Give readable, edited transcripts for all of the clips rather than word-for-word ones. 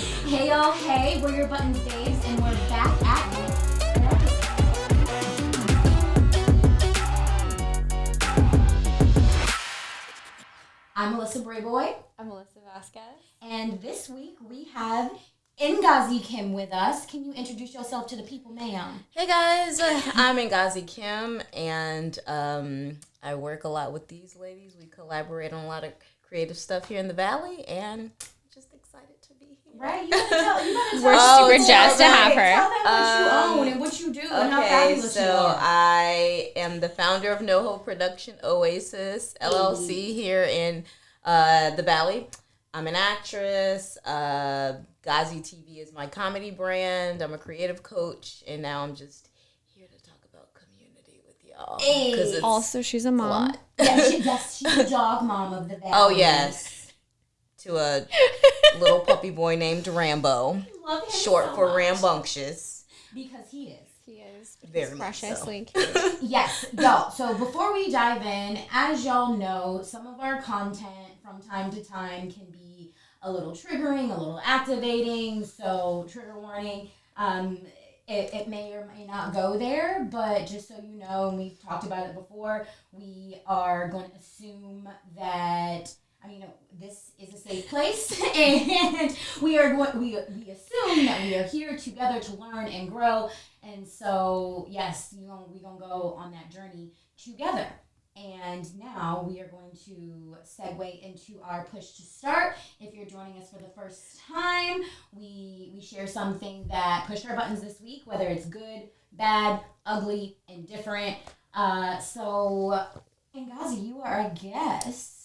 Hey y'all, hey, we're your Buttons Babes, and we're back at it. I'm Melissa Brayboy. I'm Melissa Vasquez. And this week we have Ngozi Kim with us. Can you introduce yourself to the people, ma'am? Hey guys, I'm Ngozi Kim, and I work a lot with these ladies. We collaborate on a lot of creative stuff here in the Valley, and just excited to be here. Right, you gotta tell We're super jazzed to have her. Tell them what you own and what you do and how fabulous you are. I am the founder of No Hope Production Oasis LLC here in the Valley. I'm an actress. Gazi TV is my comedy brand. I'm a creative coach, and now I'm just here to talk about community with y'all. Hey. Also, she's a mom. Yes, she's a dog mom of the Valley. Oh, yes. To a little puppy boy named Rambo. Love him Short so for much. Rambunctious. Because he is. He is Very much preciously so. cute. Yes, y'all. So before we dive in, as y'all know, some of our content from time to time can be a little triggering, a little activating. So trigger warning. It may or may not go there, but just so you know, and we've talked about it before, we are going to assume that, this is a safe place, and we assume that we are here together to learn and grow, and so yes, we're gonna go on that journey together. And now we are going to segue into our push to start. If you're joining us for the first time, we share something that pushed our buttons this week, whether it's good, bad, ugly, indifferent. So, Ngozi, you are a guest.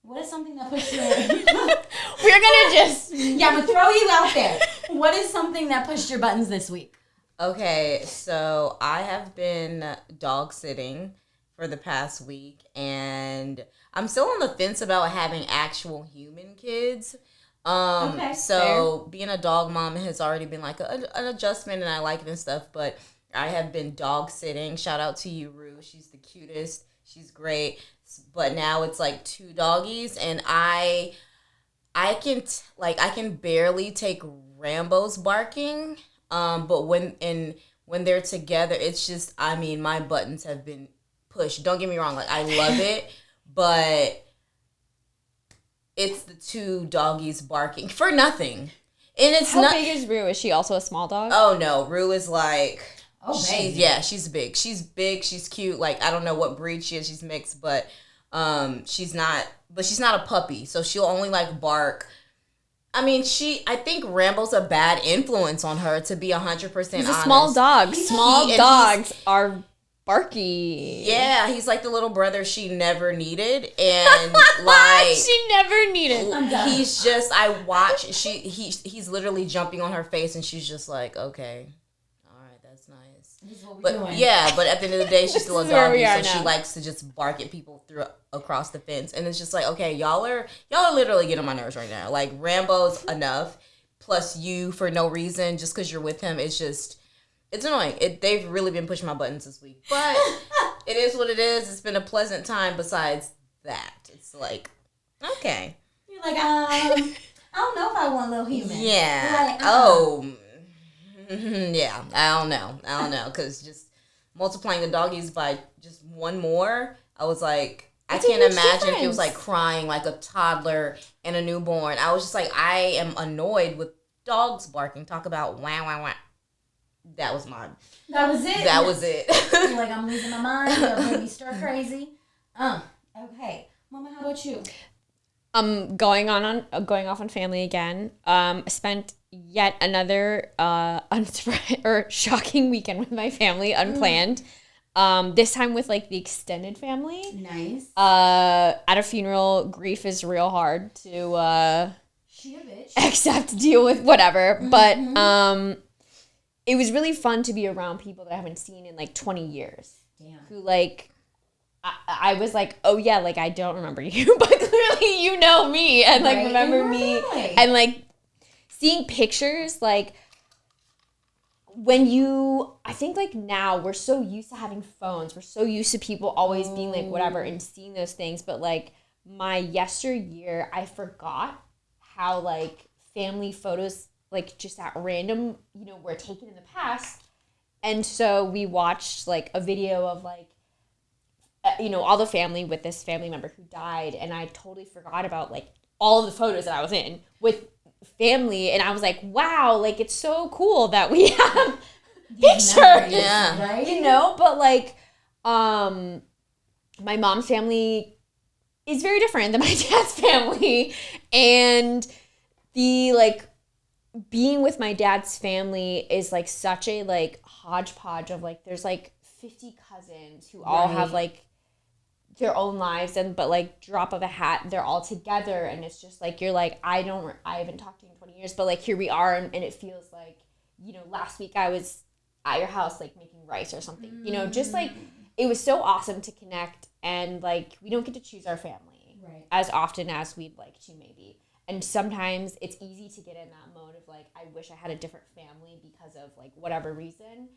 What is something that pushed your... We're gonna just... Yeah, I'm gonna throw you out there. What is something that pushed your buttons this week? Okay, so I have been dog sitting for the past week, and I'm still on the fence about having actual human kids. Okay, so being a dog mom has already been like an adjustment, and I like it and stuff, but I have been dog sitting. Shout out to you, Rue. She's the cutest. She's great. But now it's like 2 doggies, and I can barely take Rambo's barking. But when they're together, it's just, my buttons have been pushed. Don't get me wrong, I love it, but it's the 2 doggies barking for nothing. And it's How big is Rue? Is she also a small dog? Oh no, Rue is like, she's big. She's big, she's cute. I don't know what breed she is, she's mixed, but she's not a puppy, so she'll only bark. I think Rambo's a bad influence on her, to be 100% honest. He's a small dog. Small dogs are barky. Yeah, he's like the little brother she never needed, and she never needed. He's just, I watch, he's literally jumping on her face, and she's just like, okay, all right, that's nice. This is what we're But doing. yeah, but at the end of the day, she's still a This is where doggy, we are so she now. likes to just bark at people across the fence, and it's just like, okay, y'all are literally getting on my nerves right now. Rambo's enough, plus you for no reason, just because you're with him. It's annoying. They've really been pushing my buttons this week, but it is what it is. It's been a pleasant time. Besides that, it's okay. You're like, I don't know if I want a little human. Yeah. Yeah. I don't know. Because just multiplying the doggies by just one more, I was like, I can't imagine if it was crying like a toddler and a newborn. I was just like, I am annoyed with dogs barking. Talk about wah, wah, wah. That was mine. That was it? That was it. You're like, I'm losing my mind. You're going to be stir crazy. Okay. Mama, how about you? Going off on family again. I spent yet another shocking weekend with my family, unplanned. This time with the extended family. Nice. At a funeral, grief is real hard to She a bitch. accept, deal with, whatever. But it was really fun to be around people that I haven't seen in 20 years. Damn. Who I was like, oh yeah, I don't remember you, but clearly you know me and Right, remember and me. really. And seeing pictures, when I think now we're so used to having phones, we're so used to people always being whatever and seeing those things, but my yesteryear, I forgot how family photos like just at random, you know, were taken in the past. And so we watched like a video of like, you know, all the family with this family member who died. And I totally forgot about like all of the photos that I was in with family. And I was like, wow, like it's so cool that we have pictures, yeah, right? you know, but like, my mom's family is very different than my dad's family. And the like being with my dad's family is like such a like hodgepodge of like there's like 50 cousins who all have like their own lives, and but like drop of a hat they're all together, and it's just like you're like I haven't talked to you in 20 years, but like here we are, and it feels like, you know, last week I was at your house like making rice or something, you know, just like it was so awesome to connect. And like we don't get to choose our family as often as we'd like to maybe, and sometimes it's easy to get in that mode of like I wish I had a different family because of like whatever reason.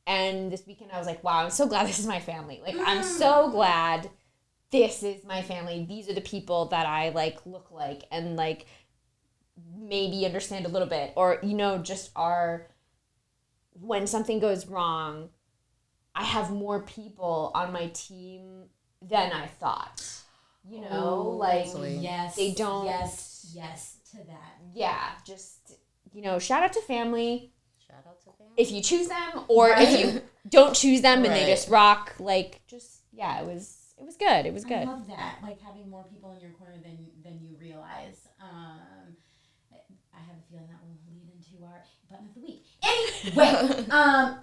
And this weekend I was like, wow, I'm so glad this is my family. Like I'm so glad this is my family. These are the people that I like look like and like maybe understand a little bit, or, you know, just are, when something goes wrong, I have more people on my team than I thought. You know, like yes, they don't. Yes to that. Yeah, just, you know, shout out to family. Shout out to family. If you choose them, or if you don't choose them and they just rock, like just it was good. It was good. I love that, like having more people in your corner than you realize. I have a feeling that will lead into our button of the week. Anyway,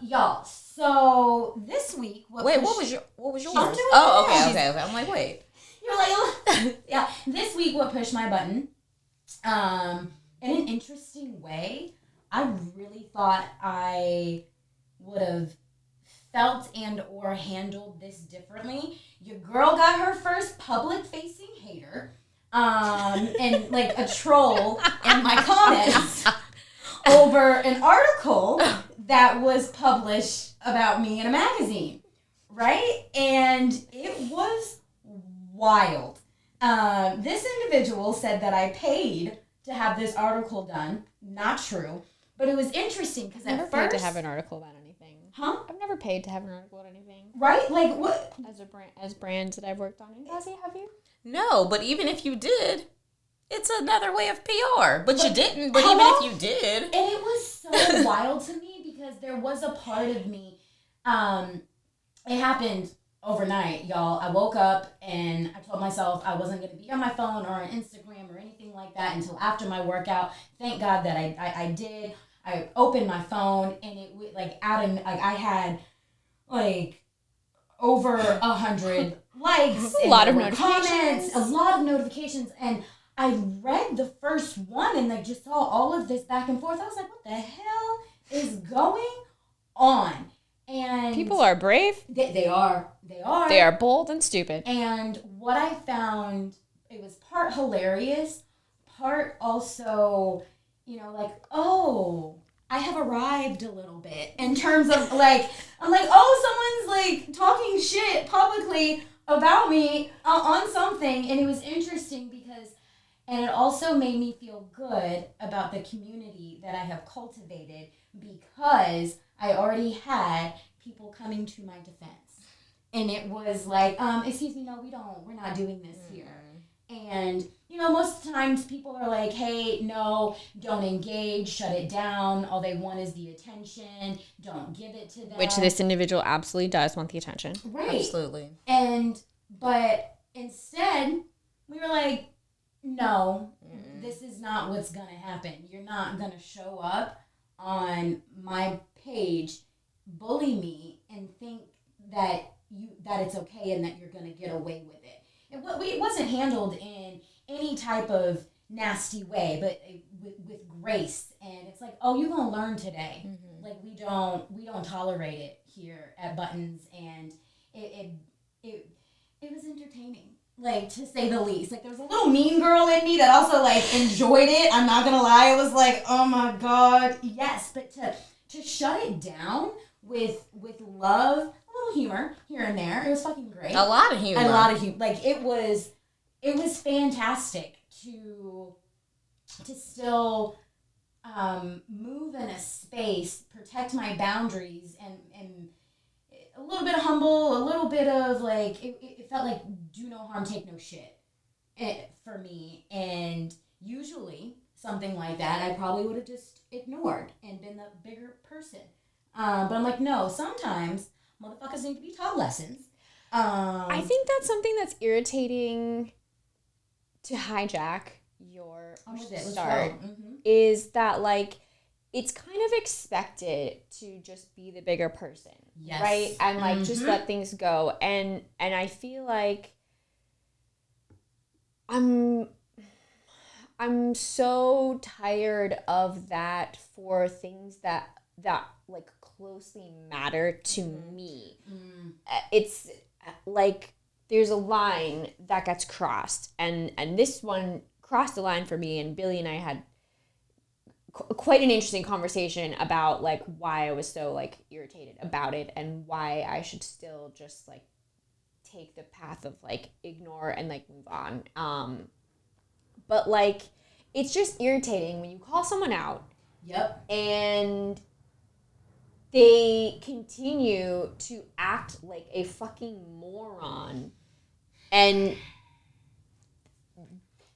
y'all. So this week, what was yours? Oh, okay. I'm like, wait. You're like, yeah. This week, what pushed my button? In an interesting way, I really thought I would have felt and or handled this differently. Your girl got her first public-facing hater, and like a troll in my comments over an article that was published about me in a magazine, right? And it was wild. This individual said that I paid to have this article done. Not true, but it was interesting because at first, I've never paid to have an article about anything. Huh? I've never paid to have an article about anything. Right? Like what? As brands that I've worked on. Ngozi, have you? No, but even if you did, it's another way of PR. But you didn't. But Hello? even if you did, And it was so wild to me because there was a part of me. It happened overnight, y'all. I woke up and I told myself I wasn't going to be on my phone or on Instagram or anything like that until after my workout. Thank God that I did. I opened my phone and it like I had like over 100 likes, a lot of comments, a lot of notifications, and I read the first one and like just saw all of this back and forth. I was like, what the hell is going on? And people are brave. They are. They are bold and stupid. And what I found, it was part hilarious, part also, you know, like, oh, I have arrived a little bit in terms of like, I'm like, oh, someone's like talking shit publicly about me on something. And it was interesting because, and it also made me feel good about the community that I have cultivated because I already had people coming to my defense. And it was like, excuse me, no, we're not doing this here. And, you know, most times people are like, hey, no, don't engage, shut it down. All they want is the attention. Don't give it to them. Which this individual absolutely does want the attention. Right. absolutely. But instead, we were like, no, this is not what's going to happen. You're not going to show up on my page, bully me, and think that it's okay and that you're going to get away with it. It wasn't handled in any type of nasty way, but with grace. And it's like, oh, you're going to learn today. Mm-hmm. Like we don't tolerate it here at Buttons. And it was entertaining, like, to say the least. Like, there was a little mean girl in me that also like enjoyed it. I'm not gonna lie. It was like, oh my God, yes. But to shut it down with love, a little humor here and there, it was fucking great. A lot of humor. Like it was fantastic to still move in a space, protect my boundaries, and a little bit of humble, a little bit of like, it felt like do no harm, take no shit for me. And usually something like that, I probably would have just ignored and been the bigger person. But I'm like, no, sometimes motherfuckers need to be taught lessons. I think that's something that's irritating to hijack your start is that like it's kind of expected to just be the bigger person, yes. right? And like just let things go. And I feel like I'm so tired of that for things that like closely matter to me. It's like there's a line that gets crossed, and this one crossed the line for me, and Billy and I had quite an interesting conversation about like why I was so like irritated about it and why I should still just like take the path of like ignore and like move on. But like it's just irritating when you call someone out. Yep. And they continue to act like a fucking moron. And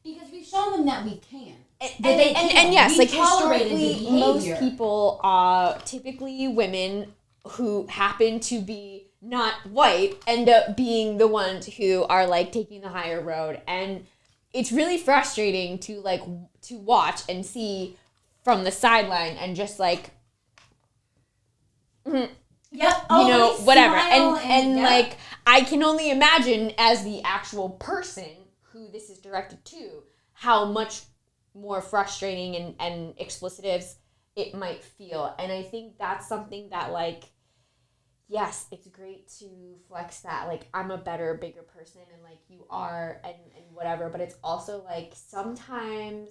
because we've shown them that we can. And yes, we like historically, most people are typically women who happen to be not white end up being the ones who are like taking the higher road, and it's really frustrating to like to watch and see from the sideline and just like yep, you know, whatever. And yep. like I can only imagine as the actual person who this is directed to how much more frustrating and explicitive it might feel. And I think that's something that like, yes, it's great to flex that like I'm a better, bigger person and like you are and whatever, but it's also like sometimes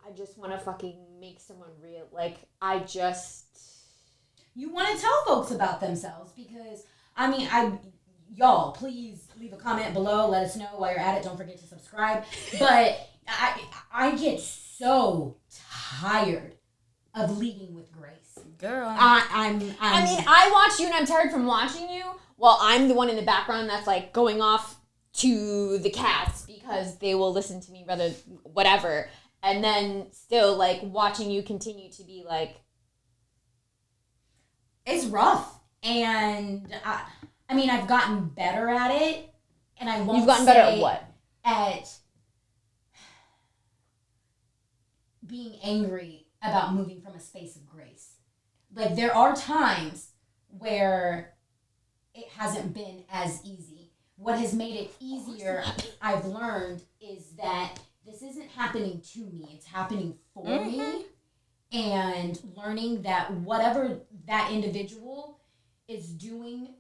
I just want to fucking make someone real. Like you want to tell folks about themselves because I mean y'all please leave a comment below, let us know while you're at it, don't forget to subscribe. But I get so tired of leading with grace. Girl. I mean, I watch you and I'm tired from watching you while I'm the one in the background that's like going off to the cats because they will listen to me rather whatever. And then still like watching you continue to be like. It's rough. And I mean, I've gotten better at it. And I won't You've gotten better at what? At being angry about moving from a space of grace. Like, there are times where it hasn't been as easy. What has made it easier, I've learned, is that this isn't happening to me. It's happening for me. And learning that whatever that individual is doing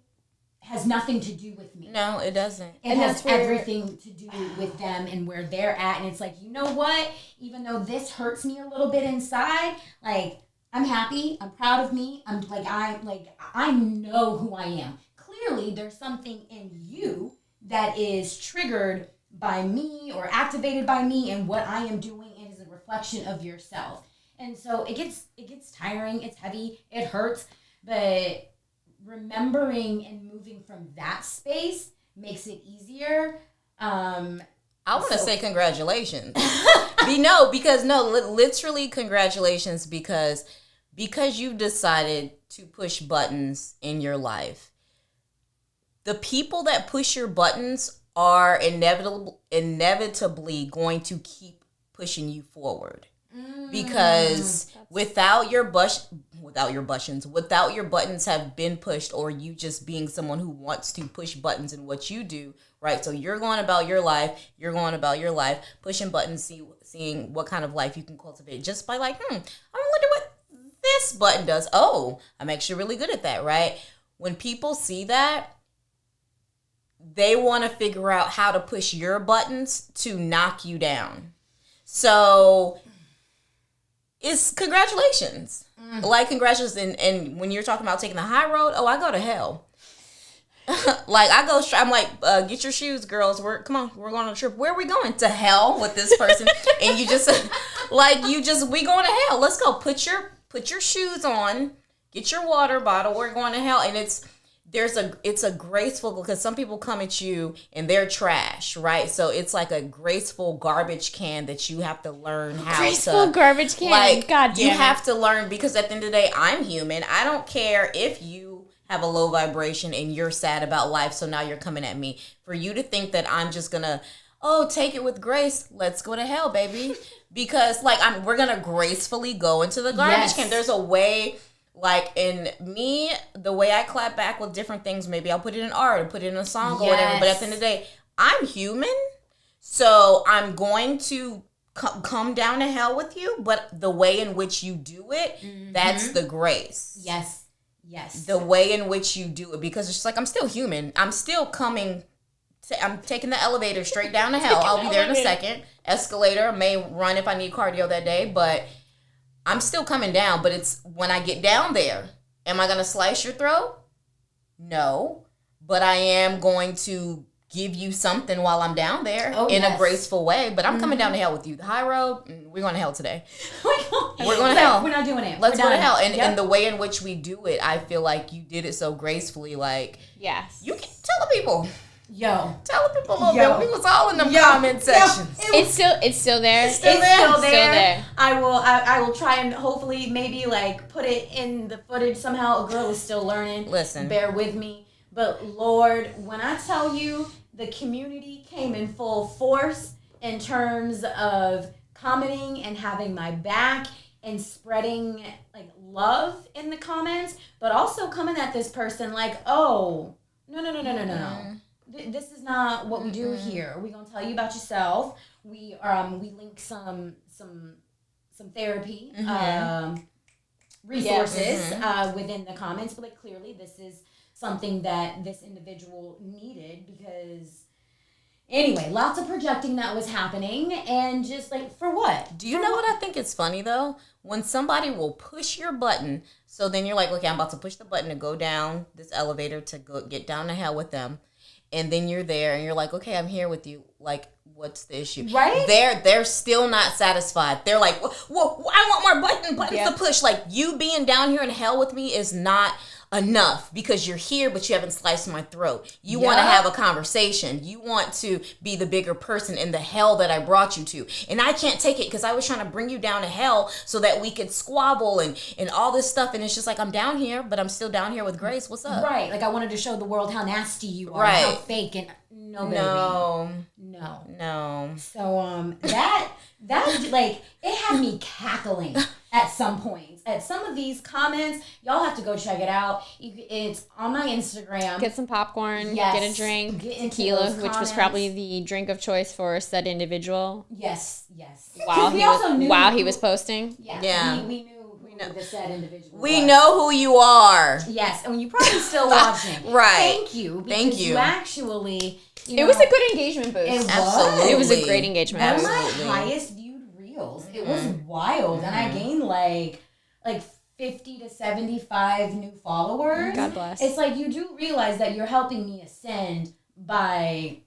has nothing to do with me. No, it doesn't. It has everything to do with them and where they're at. And it's like, you know what? Even though this hurts me a little bit inside, like, I'm happy. I'm proud of me. I know who I am. Clearly, there's something in you that is triggered by me or activated by me, and what I am doing is a reflection of yourself. And so it gets tiring. It's heavy. It hurts. But remembering and moving from that space makes it easier. I want to say congratulations. Literally congratulations because you've decided to push buttons in your life. The people that push your buttons are inevitably going to keep pushing you forward. Because without your buttons have been pushed, or you just being someone who wants to push buttons in what you do, right? So you're going about your life, pushing buttons, seeing what kind of life you can cultivate just by like, I wonder what this button does. Oh, I'm actually really good at that, right? When people see that, they want to figure out how to push your buttons to knock you down. So it's congratulations. Like, congratulations. And when you're talking about taking the high road, I go to hell. Like, I'm like, get your shoes, girls. We're going on a trip. Where are we going? To hell with this person. And you just, Like we going to hell. Let's go. Put your shoes on. Get your water bottle. We're going to hell. And it's a graceful, because some people come at you and they're trash, right? So it's like a graceful garbage can that you have to learn how graceful garbage can. Like, God damn you it. have to learn, because at the end of the day, I'm human. I don't care if you have a low vibration and you're sad about life, so now you're coming at me. For you to think that I'm just gonna, take it with grace. Let's go to hell, baby. Because we're gonna gracefully go into the garbage can. There's a way. Like, in me, the way I clap back with different things, maybe I'll put it in art or put it in a song or whatever. But at the end of the day, I'm human. So I'm going to come down to hell with you. But the way in which you do it, that's the grace. Yes. The way in which you do it. Because it's just like, I'm still human. I'm still coming. I'm taking the elevator straight down to hell. I'll be there in a second. Escalator. May run if I need cardio that day. But I'm still coming down, but it's when I get down there, am I going to slice your throat? No, but I am going to give you something while I'm down there a graceful way, but I'm coming down to hell with you. The high road, we're going to hell today. We're going to hell. We're not doing it. Let's go to hell. And the way in which we do it, I feel like you did it so gracefully. Like, yes. You can tell the people. Tell the people a little bit. We was all in them comment sections. It's still there. It's still there. I will try and hopefully maybe like put it in the footage somehow. A girl is still learning. Listen. Bear with me. But Lord, when I tell you the community came in full force in terms of commenting and having my back and spreading like love in the comments, but also coming at this person like, oh, no. This is not what we do here. We're gonna tell you about yourself. We link some therapy resources within the comments, but like clearly this is something that this individual needed, because anyway, lots of projecting that was happening, and just like, for what? Do you know what I think is funny though? When somebody will push your button, so then you're like, okay, I'm about to push the button to go down this elevator to go get down to hell with them. And then you're there and you're like, okay, I'm here with you. Like, what's the issue? Right? They're still not satisfied. They're like, whoa, I want more buttons to push. Like, you being down here in hell with me is not enough, because you're here, but you haven't sliced my throat. You want to have a conversation. You want to be the bigger person in the hell that I brought you to. And I can't take it, because I was trying to bring you down to hell so that we could squabble and all this stuff. And it's just like, I'm down here, but I'm still down here with grace. What's up? Right. Like, I wanted to show the world how nasty you are. Right. How fake. And no, baby. No. So, that like, it had me cackling at some points. At some of these comments, y'all have to go check it out. It's on my Instagram. Get some popcorn, Yes. get a drink, Get into tequila, those which was comments. probably the drink of choice for said individual Yes. while We also knew he was posting. Yeah. We knew the said individual We was. know who you are. Yes, and you're probably still watching. Right. Thank you. Thank because you. actually, It was a good engagement boost. It was. Absolutely. It was a great engagement One of boost. my highest viewed reels. It was wild, and I gained like 50 to 75 new followers. God bless. It's like, you do realize that you're helping me ascend by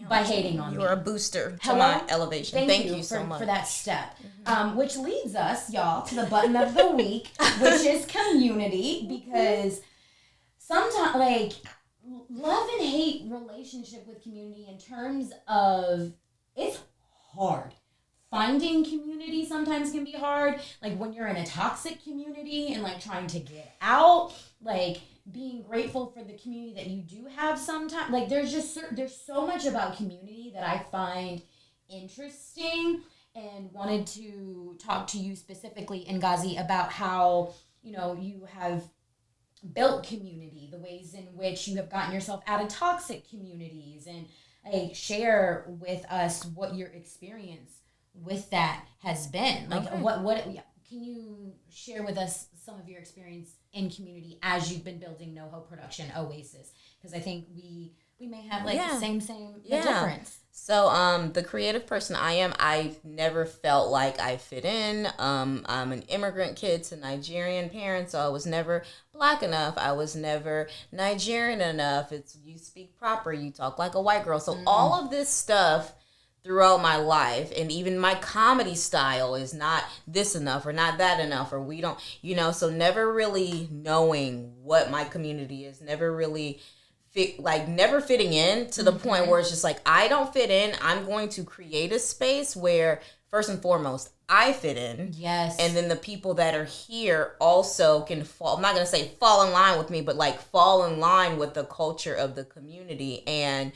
hating on me. You're a booster to Hello? my elevation. Thank you for, so much. for that step. Which leads us, y'all, to the button of the week, which is community, because sometimes, like, love and hate relationship with community in terms of, it's hard. Finding community sometimes can be hard. Like, when you're in a toxic community and like trying to get out, like being grateful for the community that you do have sometimes. Like, there's so much about community that I find interesting, and wanted to talk to you specifically, Ngozi, about how, you have built community, the ways in which you have gotten yourself out of toxic communities, and like, share with us what your experience with that has been. Like, Okay. what can you share with us some of your experience in community as you've been building NoHo Production Oasis? Because I think we may have like the same difference. So, the creative person I am, I never felt like I fit in. I'm an immigrant kid to Nigerian parents, so I was never Black enough. I was never Nigerian enough. You speak proper, you talk like a white girl. So all of this stuff throughout my life, and even my comedy style is not this enough or not that enough, or we don't, so never really knowing what my community is, never really never fitting in to the point where it's just like, I don't fit in. I'm going to create a space where first and foremost I fit in. Yes. And then the people that are here also can fall, I'm not going to say fall in line with me, but like fall in line with the culture of the community. And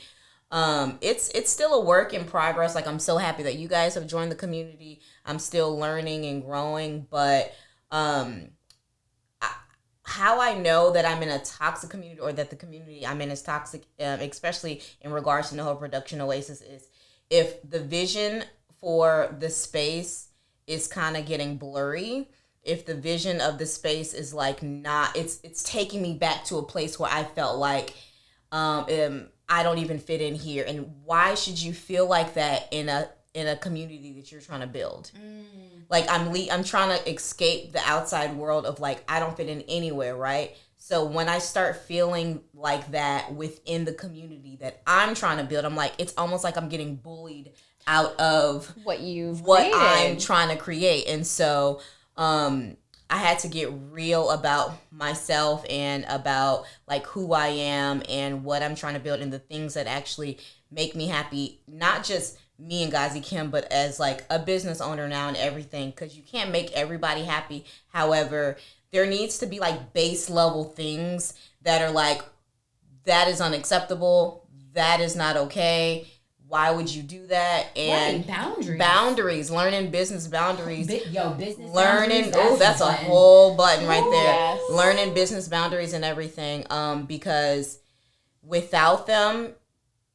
it's still a work in progress. Like, I'm so happy that you guys have joined the community. I'm still learning and growing, but how I know that I'm in a toxic community, or that the community I'm in is toxic, especially in regards to NoHo Production Oasis, is if the vision for the space is kind of getting blurry. If the vision of the space is like not, it's taking me back to a place where I felt like I don't even fit in here. And why should you feel like that in a community that you're trying to build? Like, I'm trying to escape the outside world of like, I don't fit in anywhere, right? So when I start feeling like that within the community that I'm trying to build, I'm like, it's almost like I'm getting bullied out of what I'm trying to create. And so I had to get real about myself and about like who I am and what I'm trying to build and the things that actually make me happy, not just me and Ngozi Kim, but as like a business owner now and everything, because you can't make everybody happy. However, there needs to be like base level things that are like, that is unacceptable, that is not okay, why would you do that? And boundaries, learning business boundaries. Business learning, boundaries. That's a whole button right there. Yes. Learning business boundaries and everything. Because without them,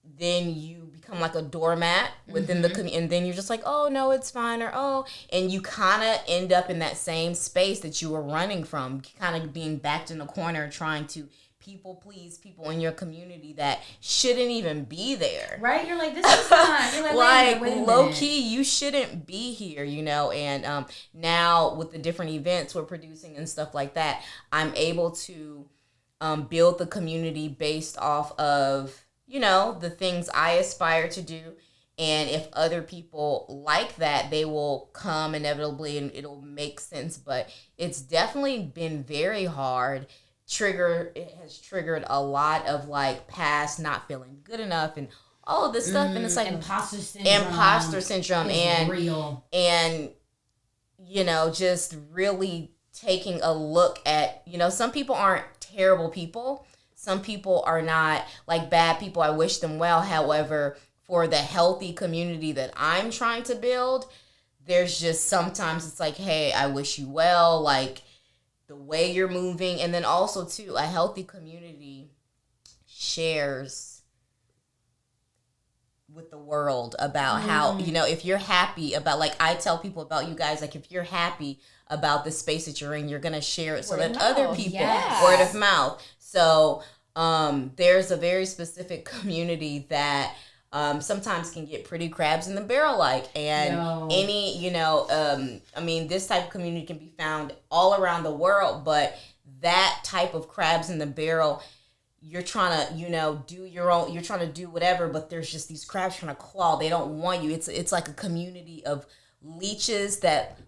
then you become like a doormat within the community, and then you're just like, oh no, it's fine, or and you kind of end up in that same space that you were running from, kind of being backed in a corner, trying to people please people in your community that shouldn't even be there. Right? You're like, this is not. You're like, wait a low minute. key, you shouldn't be here, And now with the different events we're producing and stuff like that, I'm able to build the community based off of, the things I aspire to do. And if other people like that, they will come inevitably and it'll make sense. But it's definitely been very hard. It has triggered a lot of like past not feeling good enough and all of this stuff. And it's like imposter syndrome and real. And, just really taking a look at, some people aren't terrible people. Some people are not like bad people. I wish them well. However, for the healthy community that I'm trying to build, there's just sometimes it's like, hey, I wish you well. Like, the way you're moving. And then also too, a healthy community shares with the world about how, if you're happy about, like, I tell people about you guys, like, if you're happy about the space that you're in, you're going to share it so that other people, word of mouth. So there's a very specific community that sometimes can get pretty crabs in the barrel like, and this type of community can be found all around the world, but that type of crabs in the barrel, you're trying to, do your own, you're trying to do whatever, but there's just these crabs trying to claw. They don't want you. It's like a community of leeches that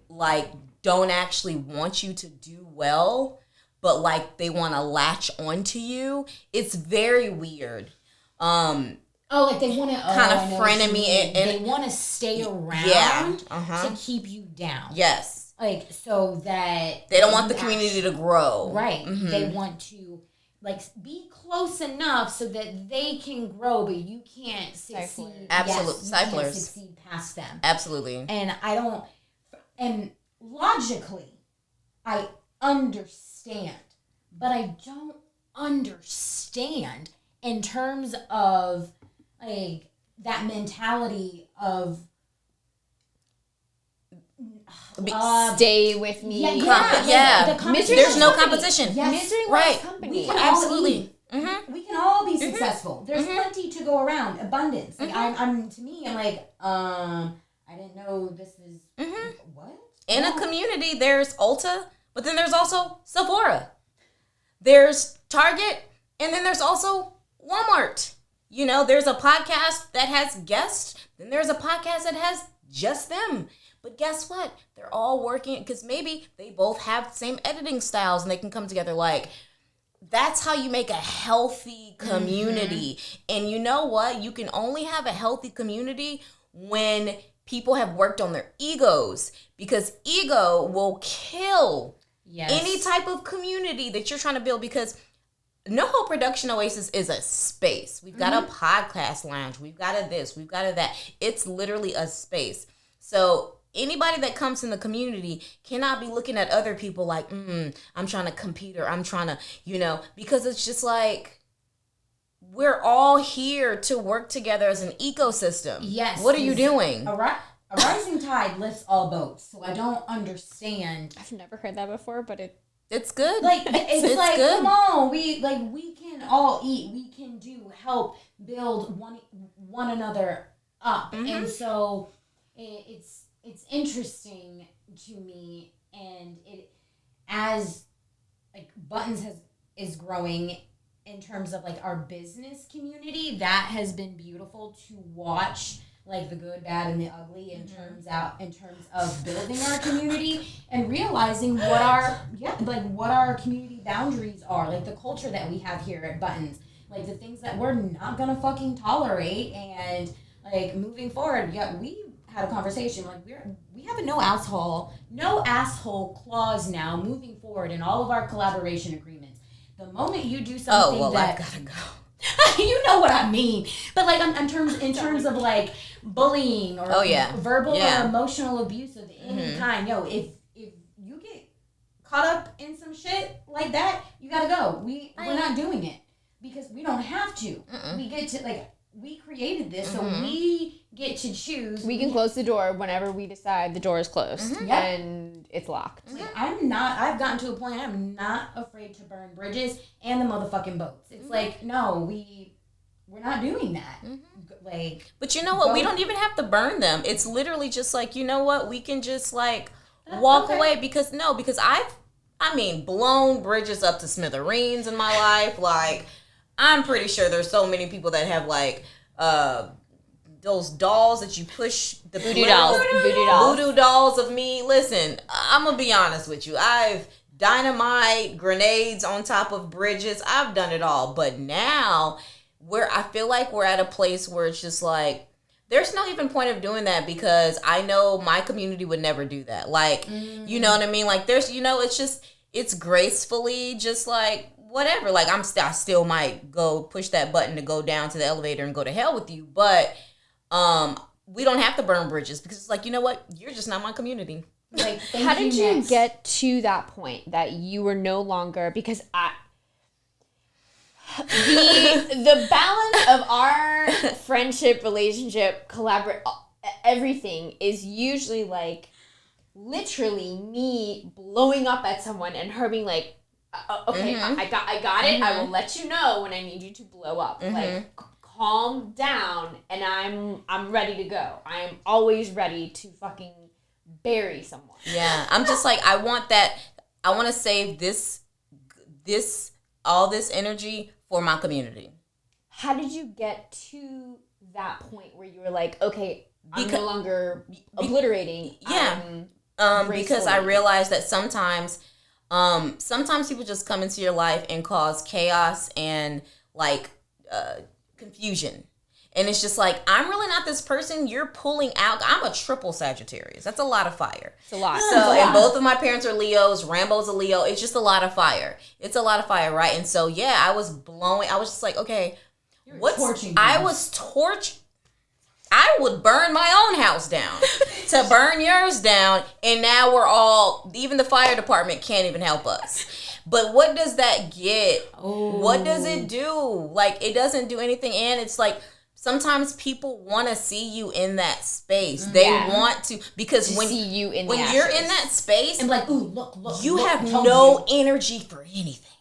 like don't actually want you to do well, but like they want to latch onto you. It's very weird. Like they want to kind of frenemy and they want to stay around to keep you down. Yes. Like, so that they don't want the community to grow. Right. Mm-hmm. They want to like be close enough so that they can grow, but you can't succeed. Absolutely. Yes, you can't succeed past them. Absolutely. And logically, I understand, but I don't understand in terms of like that mentality of stay with me. There's no competition. Yes. Misery loves company. Absolutely. We can all be successful. There's plenty to go around. Abundance. Like I'm like, I didn't know this is what? In a community, there's Ulta, but then there's also Sephora. There's Target, and then there's also Walmart. You know, there's a podcast that has guests, then there's a podcast that has just them. But guess what? They're all working because maybe they both have the same editing styles and they can come together. Like, that's how you make a healthy community. And you know what? You can only have a healthy community when people have worked on their egos, because ego will kill any type of community that you're trying to build. Because NoHo Production Oasis is a space. We've got a podcast lounge. We've got a this. We've got a that. It's literally a space. So anybody that comes in the community cannot be looking at other people like, I'm trying to compete, or I'm trying to, you know, because it's just like, we're all here to work together as an ecosystem. Yes. What are you doing? A rising tide lifts all boats. So I don't understand. I've never heard that before, but it's good. Like, it's like, good. Come on, we can all eat. We can help build one another up. And so it's interesting to me, and it, as like Buttons is growing in terms of like our business community, that has been beautiful to watch, like the good, bad, and the ugly in terms of building our community and realizing what our community boundaries are, like the culture that we have here at Buttons, like the things that we're not gonna fucking tolerate, and like moving forward. Yeah, we had a conversation, like we have a no asshole clause now moving forward in all of our collaboration agreements. The moment you do something I've gotta go. You know what I mean, but like in terms of like bullying or verbal or emotional abuse of any kind. If you get caught up in some shit like that, you gotta go. We're not doing it because we don't have to. We get to, like, we created this, so we get to choose. we can close the door whenever we decide the door is closed and it's locked. Like, I've gotten to a point, I'm not afraid to burn bridges and the motherfucking boats. It's like, no, we're not doing that. Like, but you know what? We don't even have to burn them. It's literally just like, you know what? We can just like walk away because I've blown bridges up to smithereens in my life. Like, I'm pretty sure there's so many people that have like those dolls that you push, the voodoo dolls of me. Listen, I'm gonna be honest with you. I've dynamite, grenades on top of bridges. I've done it all. But now, where I feel like we're at a place where it's just like, there's no even point of doing that, because I know my community would never do that. Like, you know what I mean? Like, there's, you know, it's gracefully just like, whatever. Like, I still might go push that button to go down to the elevator and go to hell with you. But we don't have to burn bridges, because it's like, you know what? You're just not my community. Like, how did you get to that point that you were no longer, because the balance of our friendship, relationship, collaborate, everything is usually like literally me blowing up at someone and her being like, okay, I got it. I will let you know when I need you to blow up. Like, calm down, and I'm ready to go. I'm always ready to fucking bury someone. Yeah, I'm just like, I want to save all this energy for my community. How did you get to that point where you were like, okay, I'm no longer obliterating? Because I realized that sometimes people just come into your life and cause chaos and like confusion. And it's just like, I'm really not this person. You're pulling out. I'm a triple Sagittarius. That's a lot of fire. It's a lot. So, and both of my parents are Leos. Rambo's a Leo. It's just a lot of fire. It's a lot of fire, right? And so, yeah, I was just like, okay, I would burn my own house down to burn yours down. And now even the fire department can't even help us. But what does that get? What does it do? Like, it doesn't do anything. And it's like, sometimes people want to see you in that space. They want to, because when you're in that space, and like, ooh, look, you have no energy for anything.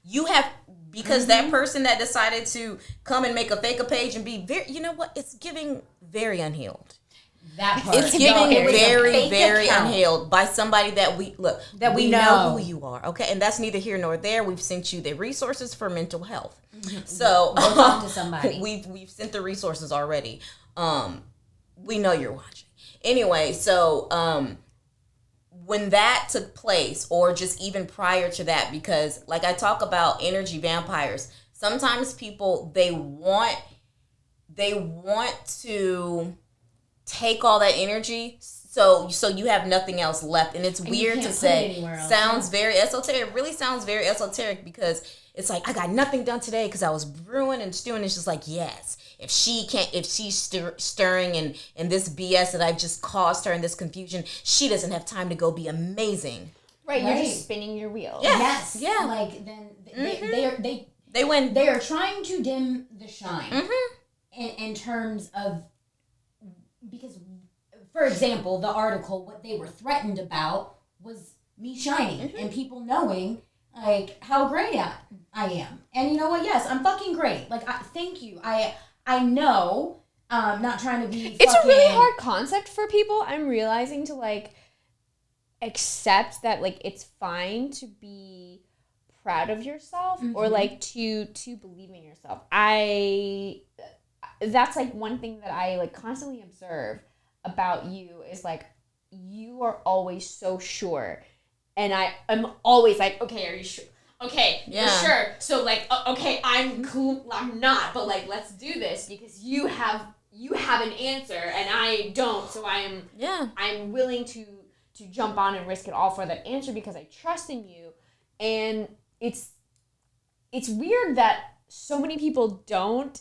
You have, because that person that decided to come and make a fake page and be very, you know what? It's giving very unhealed. That part. It's giving It was a very, fake very account. unhealed by somebody that we we know know. who you are. Okay, and that's neither here nor there. We've sent you the resources for mental health. So Go talk to somebody. We've sent the resources already. We know you're watching. Anyway, so when that took place, or just even prior to that, because like I talk about energy vampires, sometimes people they want to take all that energy, so you have nothing else left, and it's weird to say. Sounds very esoteric. It really sounds very esoteric, because it's like, I got nothing done today because I was brewing and stewing. It's just like, yes, if she's stirring and this BS that I've just caused her, and this confusion, she doesn't have time to go be amazing. Right, you're just spinning your wheels. Yes. Yeah. Like then They win. They are trying to dim the shine in terms of, because, for example, the article, what they were threatened about was me shining and people knowing like how great I am. And you know what? Yes, I'm fucking great. Like, thank you. I know. Not trying to be. It's a really hard concept for people. I'm realizing to like accept that like it's fine to be proud of yourself or like to believe in yourself. That's like one thing that I like constantly observe about you is like you are always so sure, and I'm always like, okay, are you sure? Okay, you're sure. So like, okay, I'm cool. I'm not, but like, let's do this because you have an answer and I don't. So I'm willing to jump on and risk it all for that answer because I trust in you. And it's weird that so many people don't,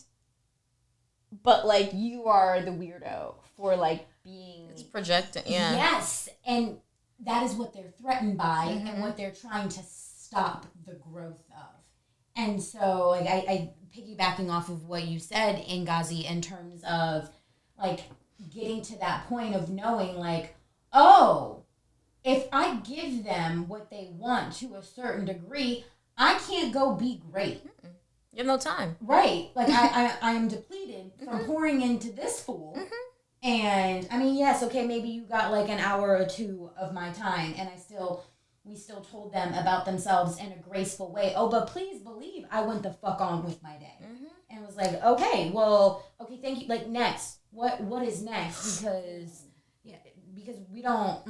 but like you are the weirdo for like being. It's projecting. Yeah. Yes, and that is what they're threatened by and what they're trying to stop the growth of. And so, like, I piggybacking off of what you said, Ngozi, in terms of, like, getting to that point of knowing, like, oh, if I give them what they want to a certain degree, I can't go be great. You have no time. Right. Like, I am depleted from pouring into this fool. And, I mean, yes, okay, maybe you got, like, an hour or two of my time, and we still told them about themselves in a graceful way. Oh, but please believe I went the fuck on with my day. And was like, okay, thank you. Like, next. What is next? Because we don't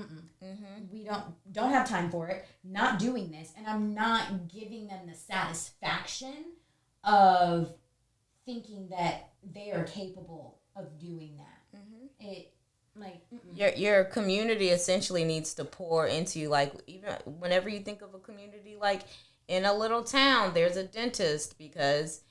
have time for it. Not doing this. And I'm not giving them the satisfaction of thinking that they are capable of doing that. Your community essentially needs to pour into you. Like, even whenever you think of a community, like in a little town, there's a dentist because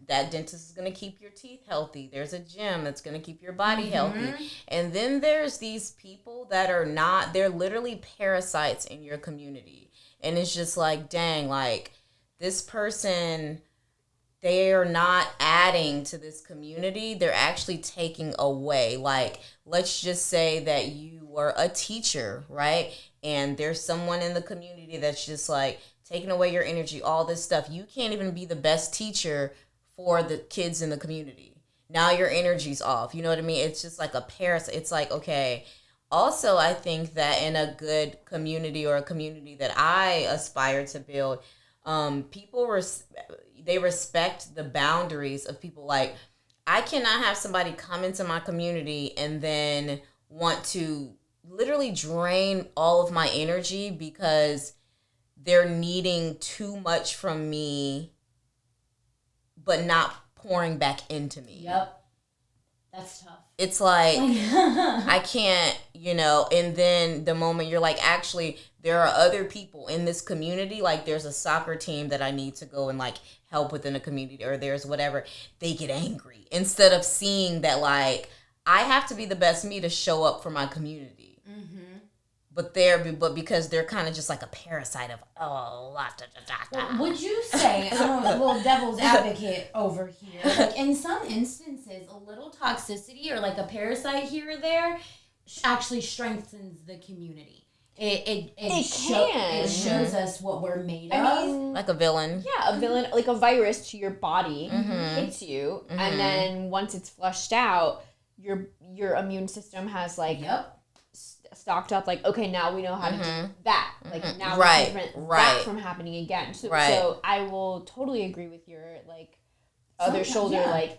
that dentist is going to keep your teeth healthy. There's a gym that's going to keep your body healthy. And then there's these people that are not, they're literally parasites in your community. And it's just like, dang, like this person, they are not adding to this community. They're actually taking away. Like, let's just say that you were a teacher, right? And there's someone in the community that's just like taking away your energy, all this stuff. You can't even be the best teacher for the kids in the community. Now your energy's off. You know what I mean? It's just like a parasite. It's like, okay. Also, I think that in a good community or a community that I aspire to build, people they respect the boundaries of people. Like, I cannot have somebody come into my community and then want to literally drain all of my energy because they're needing too much from me but not pouring back into me. Yep. That's tough. It's like, I can't, and then the moment you're like, actually, there are other people in this community, like there's a soccer team that I need to go and like help within a community, or there's whatever, they get angry instead of seeing that like, I have to be the best me to show up for my community. But because they're kind of just like a parasite of, Well, would you say, I'm a little devil's advocate over here, like in some instances, a little toxicity or like a parasite here or there actually strengthens the community. It shows us what we're made of. I mean, like a villain. Yeah, a villain, like a virus to your body hits you, and then once it's flushed out, your immune system has like Yep. stocked up, like, okay, now we know how to do that. Like now Right, we can prevent right. that from happening again. So, Right. so I will totally agree with your like other Sometimes, shoulder. yeah. Like,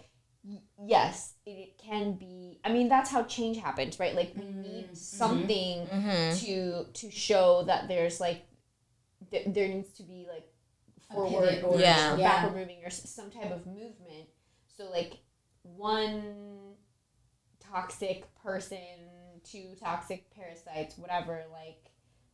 yes, it can be. I mean, that's how change happens, right? Like we need something to show that there's like there needs to be like forward pivot or Yeah. backward moving or some type of movement. So like one toxic person, two toxic parasites, whatever, like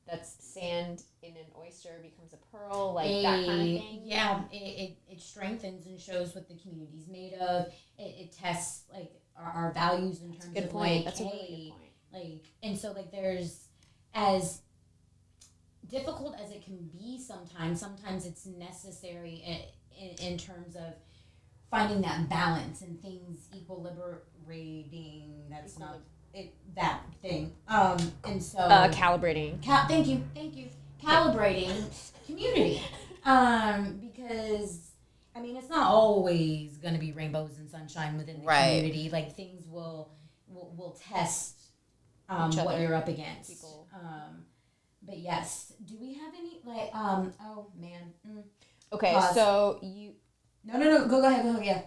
that's sand in an oyster becomes a pearl, like that kind of thing. Yeah, it strengthens and shows what the community's made of. It tests like our values in terms Good of point. like, That's a hey, really good point. like, and so like there's as difficult as it can be sometimes it's necessary in terms of finding that balance and things equilibrating. That's not it, that thing. And so Calibrating. thank you calibrating community. Because I mean it's not always going to be rainbows and sunshine within the Right. community. Like things will test Each what other. you're up against. People. But yes, do we have any like oh man. Okay, Pause. so you. No, go ahead, yeah.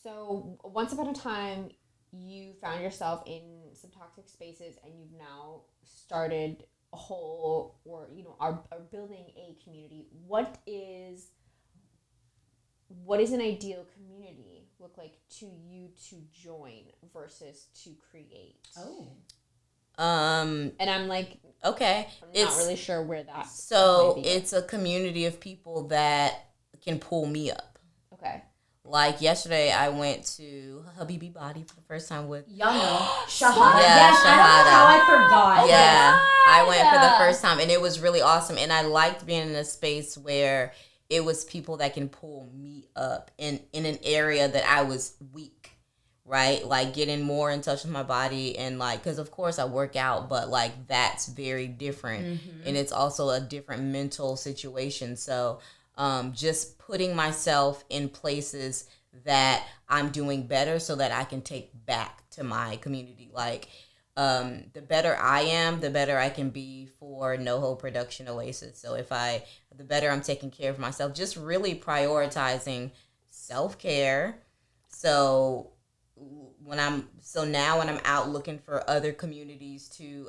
So once upon a time, you found yourself in some toxic spaces, and you've now started a whole, or are building a community. What is an ideal community look like to you to join versus to create? Oh. And I'm like, okay, I'm not really sure where that. So might be. it's a community of people that can pull me up. Okay. Like yesterday, I went to Habibi Body for the first time with. Y'all know. Shahada. Yeah, Yes, I don't know how I forgot. Yeah, I went for the Yeah. first time, and it was really awesome. And I liked being in a space where it was people that can pull me up in an area that I was weak, right? Like getting more in touch with my body, and like, because of course I work out, but like that's very different, and it's also a different mental situation. So just putting myself in places that I'm doing better so that I can take back to my community. Like, the better I am, the better I can be for NoHo Production Oasis. So the better I'm taking care of myself, just really prioritizing self-care. So now when I'm out looking for other communities to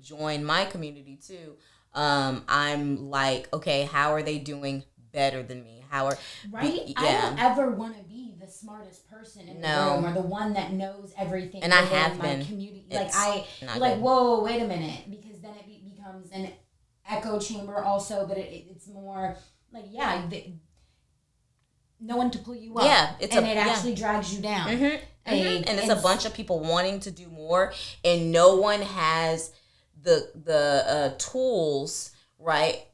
join my community too, I'm like, okay, how are they doing better than me? Right? I don't ever want to be the smartest person in the room or the one that knows everything. And I have my been. community. It's Like, whoa, wait a minute, because then it becomes an echo chamber also, but it's more like, no one to pull you up. Yeah, it actually drags you down. And it's a bunch of people wanting to do more, and no one has the tools, right?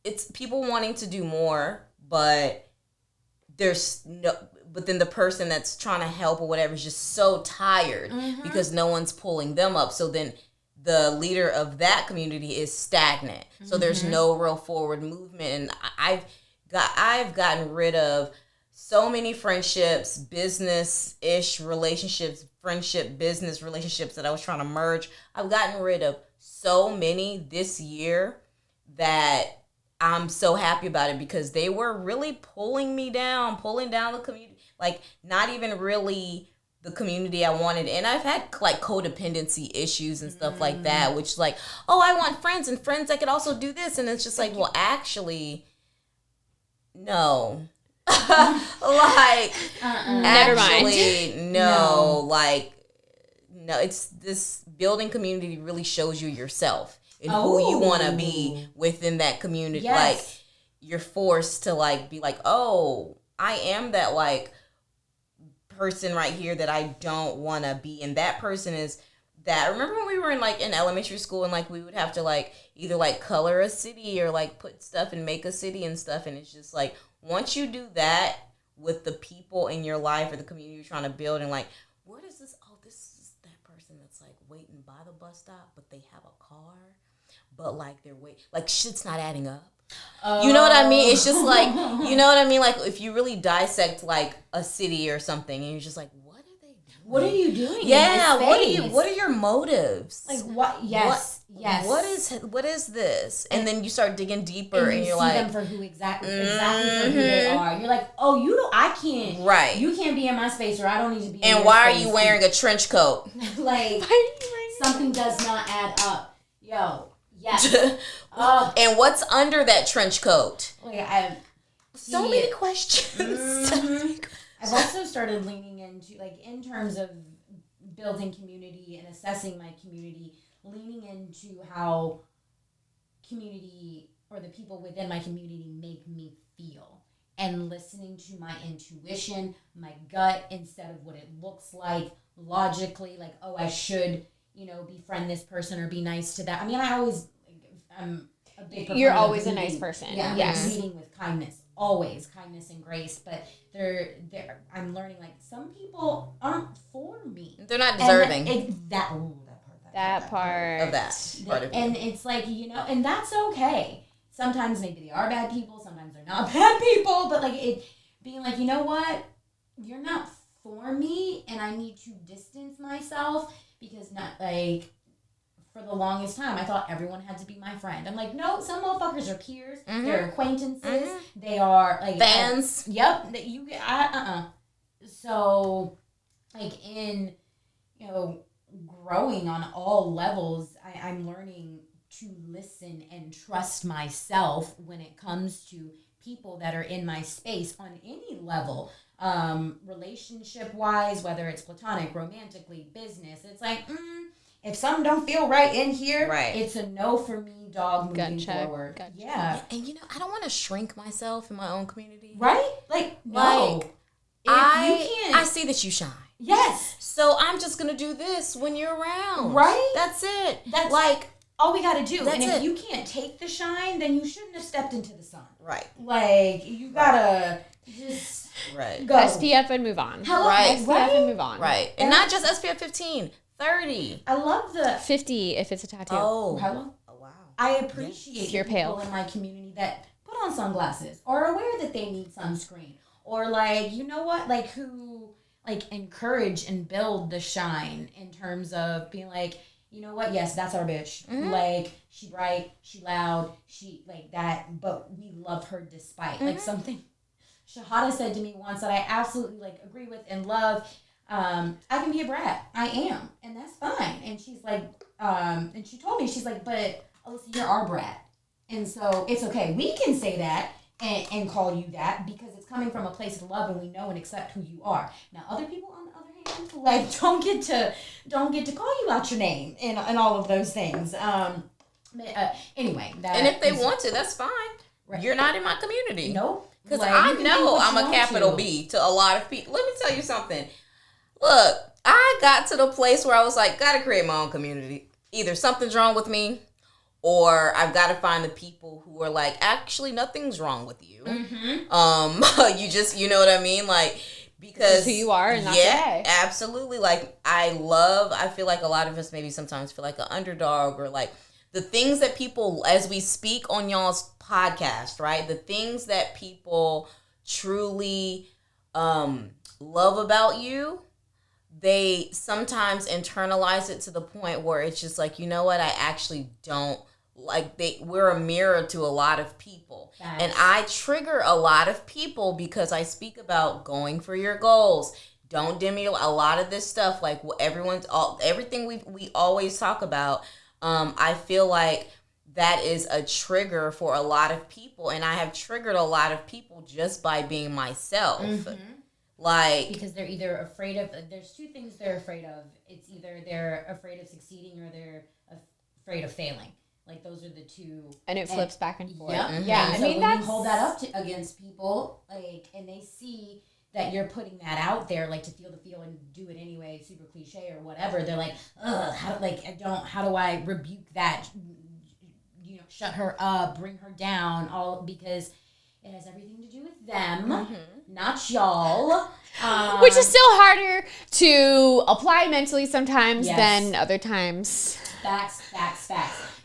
It's people wanting to do more, but but then the person that's trying to help or whatever is just so tired because no one's pulling them up. So then the leader of that community is stagnant. So there's no real forward movement. And I've gotten rid of so many friendships, business-ish relationships, business relationships that I was trying to merge. I've gotten rid of so many this year that I'm so happy about it, because they were really pulling down the community. Like, not even really the community I wanted. And I've had like codependency issues and stuff like that, which like, oh, I want friends and friends that could also do this. And it's just like, well, actually, no. Like, Never mind. actually, no. Like, no, it's this building community really shows you yourself and who you want to be within that community. Yes. Like, you're forced to like be like, oh, I am that like person right here that I don't want to be, and that person is that. Remember when we were in elementary school, and like we would have to like either like color a city or like put stuff and make a city and stuff, and it's just like, once you do that with the people in your life or the community you're trying to build, and like, what is this? Oh, this is that person that's like waiting by the bus stop, but they have a car, but like they're like shit's not adding up. You know what I mean? It's just like, you know what I mean? Like, if you really dissect like a city or something, and you're just like, what are they what are you doing? Yeah, in this space? what are your motives? Like what? Yes, yes. What is this? And then you start digging deeper, and you you're see like, them for who exactly for who they are. You're like, oh, you don't. I can't. Right. You can't be in my space, or I don't need to be. And in why your are you space. wearing a trench coat? Like something does not add up. Yo, yes. And what's under that trench coat? Like I. So many questions. I've also started leaning into, like, in terms of building community and assessing my community, leaning into how community or the people within my community make me feel, and listening to my intuition, my gut, instead of what it looks like logically, like, oh, I should, befriend this person or be nice to that. I mean, I'm a big proponent You're of always a leading. nice person. Yeah, Yes. leading with kindness. Always kindness and grace, but I'm learning, like, some people aren't for me. They're not deserving. That part. Of that part of you. And it's like, and that's okay. Sometimes maybe they are bad people, sometimes they're not bad people, but like it being like, you know what? You're not for me, and I need to distance myself, because not like for the longest time, I thought everyone had to be my friend. I'm like, no, some motherfuckers are peers. Mm-hmm. They're acquaintances. Mm-hmm. They are like fans. Yep. So, like in, growing on all levels, I'm learning to listen and trust myself when it comes to people that are in my space on any level, relationship wise, whether it's platonic, romantically, business. It's like, if something don't feel right in here, it's a no for me, dog, moving forward. Gotcha. Yeah. And I don't want to shrink myself in my own community. Right? Like, no. I see that you shine. Yes. So I'm just going to do this when you're around. Right? That's it. That's like all we got to do. That's and if it. you can't take the shine, then you shouldn't have stepped into the sun. Right. Like, you got to just go. SPF and move on. SPF and move on. Right. And not just SPF 15. 30. I love the 50 if it's a tattoo. Oh, wow. I If appreciate you're people pale. in my community that put on sunglasses or are aware that they need sunscreen, or like, you know what, like who like encourage and build the shine in terms of being like, you know what, yes, that's our bitch. Mm-hmm. Like, she bright, she loud, she like that, but we love her despite. Like something Shahada said to me once that I absolutely like agree with and love. I can be a brat. I am. And that's fine. And she's like, and she told me, she's like, but Alyssa, you're our brat. And so it's okay. We can say that and call you that because it's coming from a place of love and we know and accept who you are. Now, other people, on the other hand, like, don't get to call you out your name and all of those things. Anyway. And if they want to, that's fine. Right. You're not in my community. Nope. Because I know I'm a capital B to a lot of people. Let me tell you something. Look, I got to the place where I was like, gotta create my own community. Either something's wrong with me, or I've got to find the people who are like, actually, nothing's wrong with you. Mm-hmm. You know what I mean? Like, because who you are, and that's okay. Absolutely. Like, I feel like a lot of us maybe sometimes feel like an underdog, or like the things that people, as we speak on y'all's podcast, right? The things that people truly love about you, they sometimes internalize it to the point where it's just like, you know what, I actually don't like, we're a mirror to a lot of people. Yes. And I trigger a lot of people because I speak about going for your goals. Don't dim your, a lot of this stuff, like everything we always talk about. I feel like that is a trigger for a lot of people, and I have triggered a lot of people just by being myself. Mm-hmm. Like, because they're either afraid of, there's two things they're afraid of. It's either they're afraid of succeeding or they're afraid of failing. Like, those are the two. And it flips back and forth. Yep. Mm-hmm. Yeah. And so when you hold that up against people, like, and they see that you're putting that out there, like, to feel the feel and do it anyway, super cliche or whatever, they're like, ugh, how do I rebuke that? Shut her up, bring her down, all because it has everything to do with them, not y'all. Which is still harder to apply mentally sometimes than other times. Facts.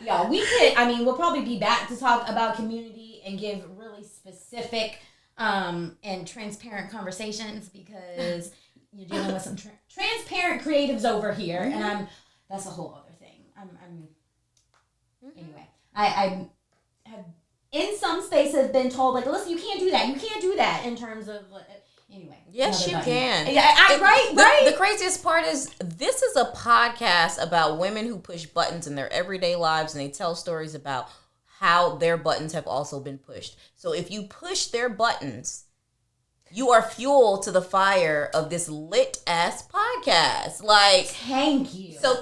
Yeah, we'll probably be back to talk about community and give really specific and transparent conversations because, you're dealing with some transparent creatives over here, and that's a whole other thing. Anyway, I have in some spaces been told, like, listen, you can't do that in terms of, anyway. Yes, you can. Right. The craziest part is this is a podcast about women who push buttons in their everyday lives, and they tell stories about how their buttons have also been pushed. So if you push their buttons, you are fuel to the fire of this lit ass podcast. Like, thank you. So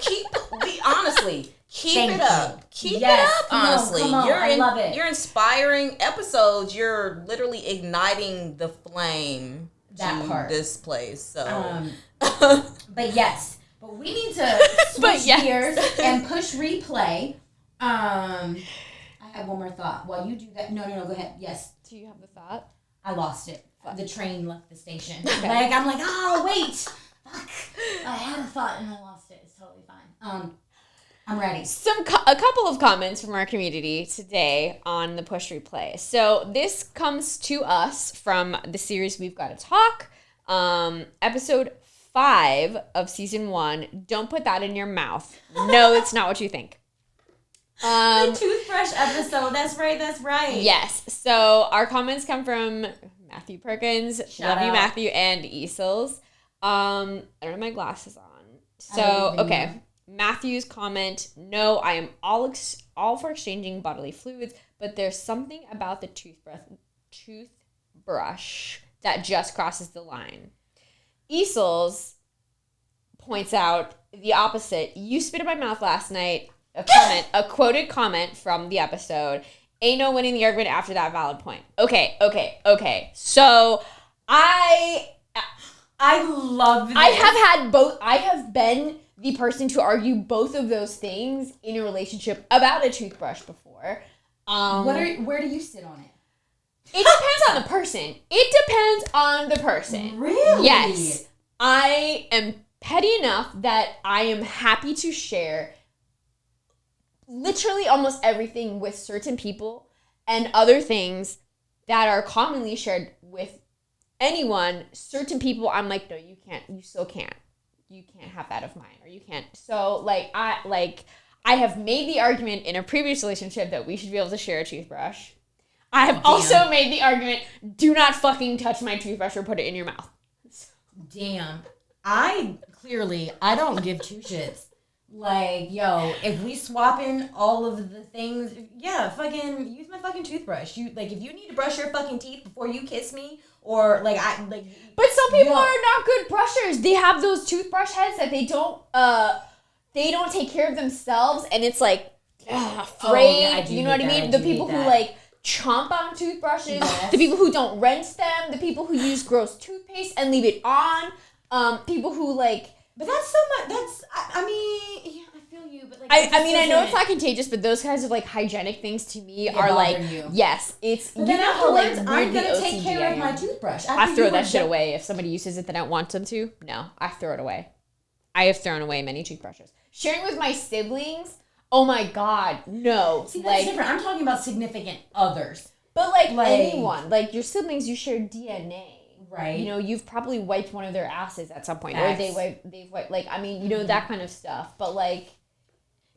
honestly, keep it up. Keep it up. Honestly, come on. I love it. You're inspiring episodes. You're literally igniting the flame to this place. So, but we need to switch gears and push replay. I have one more thought. While you do that, no, go ahead. Yes. Do you have the thought? I lost it. The train left the station. Okay. Like, I'm like, oh, wait. Fuck. I had a thought and I lost it. It's totally fine. I'm ready. A couple of comments from our community today on the push replay. So this comes to us from the series We've Got to Talk, episode 5 of season 1. Don't put that in your mouth. No, it's not what you think. The toothbrush episode. That's right. Yes. So our comments come from Matthew Perkins, Shout out. Matthew, and Easels. I don't have my glasses on. So, okay. Matthew's comment, no, I am all for exchanging bodily fluids, but there's something about the toothbrush that just crosses the line. Easels points out the opposite. You spit in my mouth last night. A quoted comment from the episode. Ain't no winning the argument after that valid point. Okay. So I love this. I have been the person to argue both of those things in a relationship about a toothbrush before. Where do you sit on it? It depends on the person. Really? Yes. I am petty enough that I am happy to share literally almost everything with certain people, and other things that are commonly shared with anyone. Certain people, I'm like, no, you can't. You still can't. You can't have that of mine, or you can't. So, I have made the argument in a previous relationship that we should be able to share a toothbrush. I have also made the argument, do not fucking touch my toothbrush or put it in your mouth. Damn. I don't give two shits. Like, yo, if we swapping all of the things, fucking use my fucking toothbrush. If you need to brush your fucking teeth before you kiss me, or But some people are not good brushers. They have those toothbrush heads that they don't take care of themselves, and it's like frayed. You know what I mean? The people who chomp on toothbrushes, yes. The people who don't rinse them, the people who use gross toothpaste and leave it on, people who But that's so much. I feel you. But I know it's not contagious, but those kinds of hygienic things to me are you. Yes, it's. But then afterwards, I'm gonna take care of my toothbrush. I throw that shit away if somebody uses it that I don't want them to. No, I throw it away. I have thrown away many toothbrushes. Sharing with my siblings. Oh my God, no. See, that's different. I'm talking about significant others. But anyone, your siblings, you share DNA. Right. You know, you've probably wiped one of their asses at some point. Facts. Or they've wiped, that kind of stuff. But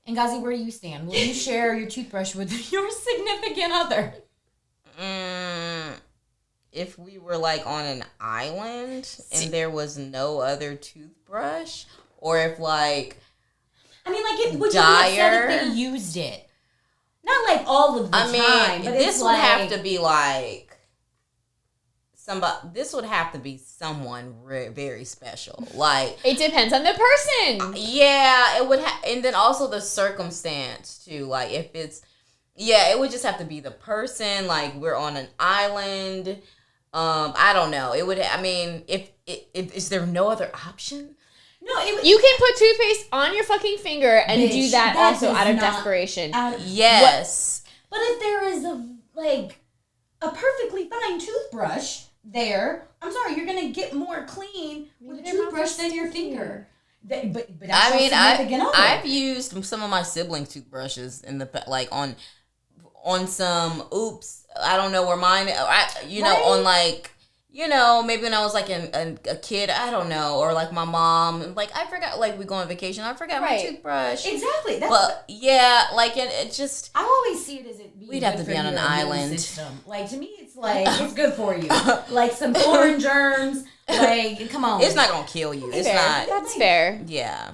And Ngozi, where do you stand? Will you share your toothbrush with your significant other? If we were on an island and there was no other toothbrush, or if would you be upset if they used it? Not all of the time. But this would have to be this would have to be someone very special. It depends on the person. Yeah, it would and then also the circumstance too. If it's, it would just have to be the person. We're on an island. I don't know. It would. If is there no other option? No, you can put toothpaste on your fucking finger and do that also out of desperation. Yes. But if there is a perfectly fine toothbrush there, I'm sorry, you're gonna get more clean with a toothbruch than your finger. But that's I've used some of my sibling toothbrushes in the on some oops, I don't know where mine. On maybe when I was like a kid, I don't know, or like my mom, like I forgot, like we go on vacation, I forgot my toothbrush. Exactly. But yeah, like it just. I always see it as it being We'd have to be on an island. System. Like to me, it's like it's good for you. Like some foreign germs. Like come on. It's not gonna kill you. It's fair. not. That's fair. Yeah.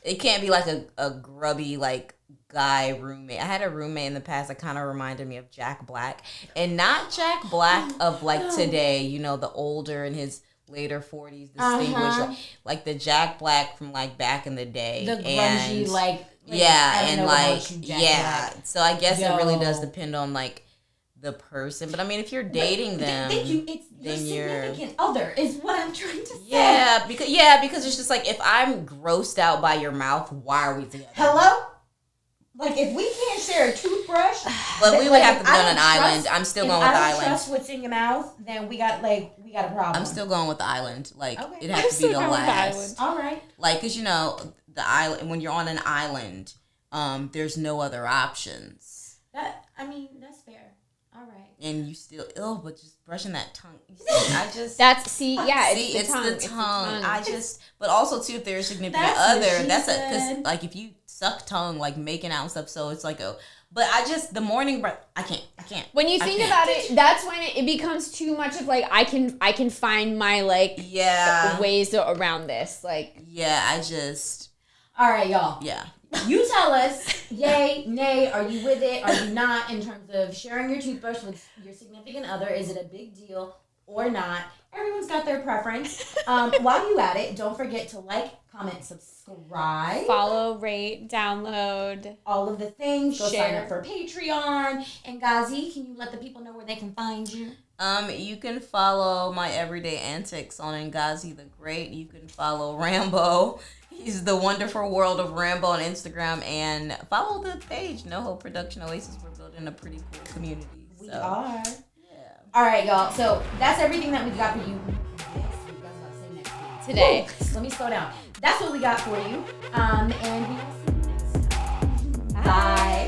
It can't be like a grubby like guy roommate. I had a roommate in the past that kind of reminded me of Jack Black, and not Jack Black of like today. The older in his later 40s, distinguished, like the Jack Black from like back in the day, the grungy yeah. So I guess it really does depend on like the person, but I mean, if you're dating them, thank you. It's your significant other is what I'm trying to say. Because it's just like if I'm grossed out by your mouth, why are we together? Hello. Like if we can't share a toothbrush, but we would have to be on an island. I'm still going with the island. If I don't trust what's in your mouth, then we got a problem. I'm still going with the island. Like it I'm has to be the last. All right. Like, cause the island, when you're on an island, there's no other options. That's fair. All right. And you still but just brushing that tongue. It's the tongue. But also too, if there's a significant other, because like if you suck tongue, like making out and stuff, so it's like but the morning breath, I can't. When you think about it, that's when it becomes too much of like, I can find my like ways around this. Like, all right, y'all. Yeah. You tell us, yay, nay, are you with it? Are you not in terms of sharing your toothbrush with your significant other? Is it a big deal or not? Everyone's got their preference. While you at it, don't forget to like, comment, subscribe. Follow, rate, download. All of the things. Go share. Sign up for Patreon. And Ngozi, can you let the people know where they can find you? You can follow my everyday antics on Ngozi the Great. You can follow Rambo. He's the wonderful world of Rambo on Instagram, and follow the page No Hope Production Oasis. We're building a pretty cool community. We are. Yeah. All right, y'all. So that's everything that we got for you Today. Ooh, let me slow down. That's what we got for you. And we will see you next time. Bye.